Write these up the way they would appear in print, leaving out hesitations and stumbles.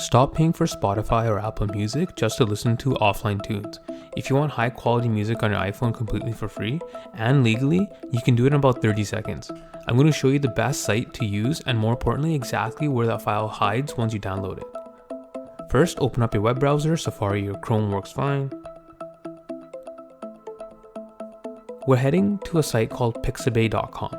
Stop paying for Spotify or Apple Music just to listen to offline tunes. If you want high quality music on your iPhone completely for free and legally, you can do it in about 30 seconds. I'm going to show you the best site to use and more importantly exactly where that file hides once you download it. First, open up your web browser. Safari or Chrome works fine. We're heading to a site called pixabay.com.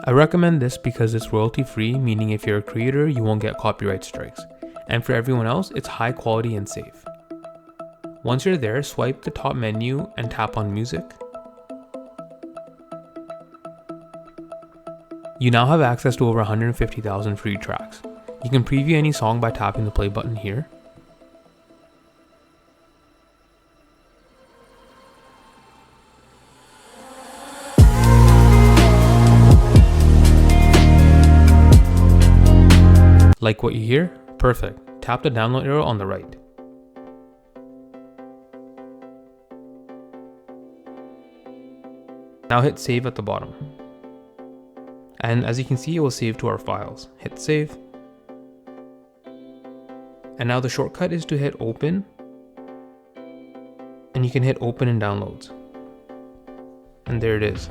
I recommend this because it's royalty free, meaning if you're a creator, you won't get copyright strikes. And for everyone else, it's high quality and safe. Once you're there, swipe the top menu and tap on music. You now have access to over 150,000 free tracks. You can preview any song by tapping the play button here. Like what you hear? Perfect. Tap the download arrow on the right. Now hit save at the bottom. And as you can see, it will save to our files. Hit save. And now the shortcut is to hit open. And you can hit open in downloads. And there it is.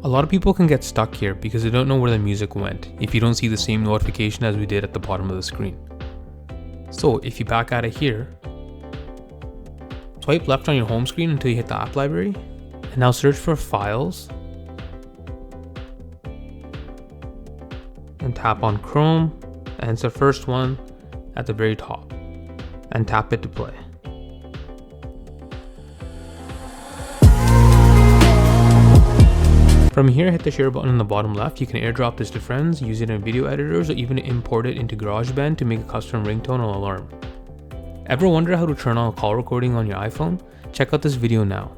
A lot of people can get stuck here because they don't know where the music went if you don't see the same notification as we did at the bottom of the screen. So if you back out of here, swipe left on your home screen until you hit the app library, and now search for files and tap on Chrome, and it's the first one at the very top, and tap it to play. From here, hit the share button on the bottom left. You can airdrop this to friends, use it in video editors, or even import it into GarageBand to make a custom ringtone or alarm. Ever wonder how to turn on a call recording on your iPhone? Check out this video now.